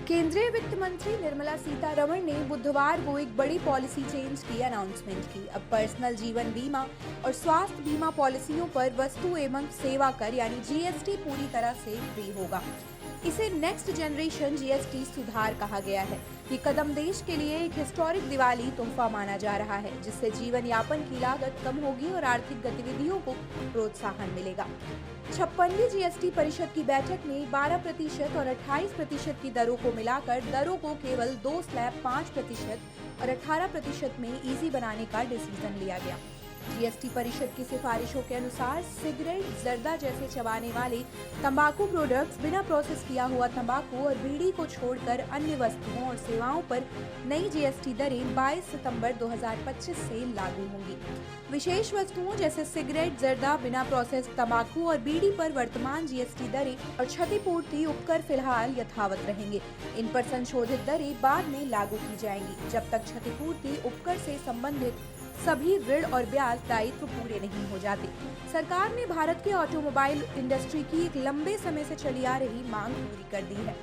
केंद्रीय वित्त मंत्री निर्मला सीतारमण ने बुधवार को एक बड़ी पॉलिसी चेंज की अनाउंसमेंट की। अब पर्सनल जीवन बीमा और स्वास्थ्य बीमा पॉलिसियों पर वस्तु एवं सेवा कर यानी जीएसटी पूरी तरह से फ्री होगा। इसे नेक्स्ट जनरेशन जीएसटी सुधार कहा गया है। ये कदम देश के लिए एक हिस्टोरिक दिवाली तोहफा माना जा रहा है, जिससे जीवन यापन की लागत कम होगी और आर्थिक गतिविधियों को प्रोत्साहन मिलेगा। 56वीं जीएसटी परिषद की बैठक में 12% और 28% की दरों को मिलाकर दरों को केवल 2 स्लैब 5% और 18% में इजी बनाने का डिसीजन लिया गया। जीएसटी परिषद की सिफारिशों के अनुसार सिगरेट, जर्दा जैसे चबाने वाले तंबाकू प्रोडक्ट्स, बिना प्रोसेस किया हुआ तंबाकू और बीड़ी को छोड़कर अन्य वस्तुओं और सेवाओं पर नई जीएसटी दरें 22 सितंबर 2025 से लागू होंगी। विशेष वस्तुओं जैसे सिगरेट, जर्दा, बिना प्रोसेस तंबाकू और बीड़ी पर वर्तमान जीएसटी दरें और क्षतिपूर्ति उपकर फिलहाल यथावत रहेंगे। इन पर संशोधित दरें बाद में लागू की जाएंगी, जब तक क्षतिपूर्ति उपकर से संबंधित सभी ऋण और ब्याज दायित्व पूरे नहीं हो जाते। सरकार ने भारत के ऑटोमोबाइल इंडस्ट्री की एक लंबे समय से चली आ रही मांग पूरी कर दी है।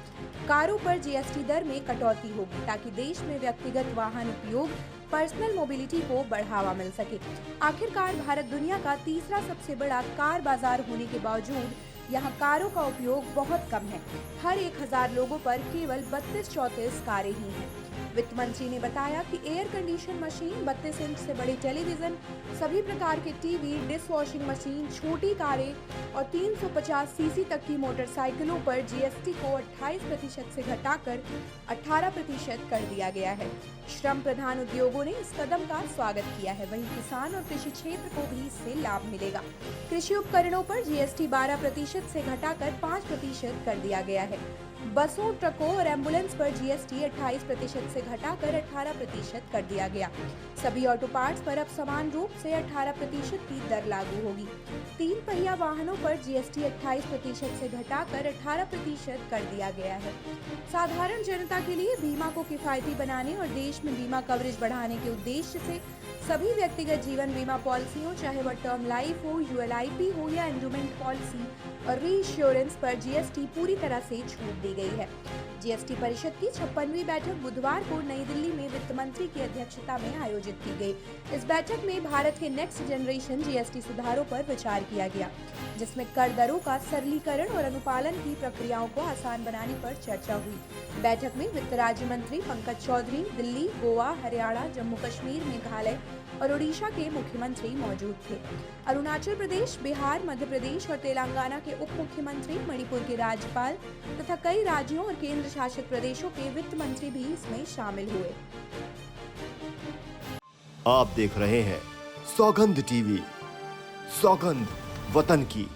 कारों पर जीएसटी दर में कटौती होगी ताकि देश में व्यक्तिगत वाहन उपयोग, पर्सनल मोबिलिटी को बढ़ावा मिल सके। आखिरकार भारत दुनिया का तीसरा सबसे बड़ा कार बाजार होने के बावजूद यहाँ कारों का उपयोग बहुत कम है। हर 1000 लोगों पर केवल 32-34 कारें ही हैं। वित्त मंत्री ने बताया कि एयर कंडीशन मशीन, 32 इंच से बड़े टेलीविजन, सभी प्रकार के टीवी, डिश वॉशिंग मशीन, छोटी कारें और 350 सीसी तक की मोटरसाइकिलों पर जीएसटी को 28% से घटाकर 18% कर दिया गया है। श्रम प्रधान उद्योगों ने इस कदम का स्वागत किया है। वहीं किसान और कृषि क्षेत्र को भी इससे लाभ मिलेगा। कृषि उपकरणों पर जीएसटी 12% से घटाकर 5% कर दिया गया है। बसों, ट्रकों और एम्बुलेंस पर जीएसटी 28% से घटाकर 18% कर दिया गया। सभी ऑटो पार्ट्स पर अब समान रूप से 18% की दर लागू होगी। 3 पहिया वाहनों पर जीएसटी 28% से घटाकर 18% कर दिया गया है। साधारण जनता के लिए बीमा को किफायती बनाने और देश में बीमा कवरेज बढ़ाने के उद्देश्य से सभी व्यक्तिगत जीवन बीमा पॉलिसियों, चाहे वह टर्म लाइफ हो, यूएलआईपी हो या एंडोमेंट पॉलिसी और रीइंश्योरेंस पर जीएसटी पूरी तरह से छूट दी गई है। जीएसटी परिषद की 56वीं बैठक बुधवार को नई दिल्ली में वित्त मंत्री की अध्यक्षता में आयोजित की गई। इस बैठक में भारत के नेक्स्ट जनरेशन जीएसटी सुधारों पर विचार किया गया, जिसमें कर दरों का सरलीकरण और अनुपालन की प्रक्रियाओं को आसान बनाने पर चर्चा हुई। बैठक में वित्त राज्य मंत्री पंकज चौधरी, दिल्ली, गोवा, हरियाणा, जम्मू कश्मीर, मेघालय और ओडिशा के मुख्यमंत्री मौजूद थे। अरुणाचल प्रदेश, बिहार, मध्य प्रदेश और तेलंगाना के उप मुख्यमंत्री, मणिपुर के राज्यपाल तथा कई राज्यों और केंद्र शासित प्रदेशों के वित्त मंत्री भी इसमें शामिल हुए। आप देख रहे हैं सौगंध टीवी, सौगंध वतन की।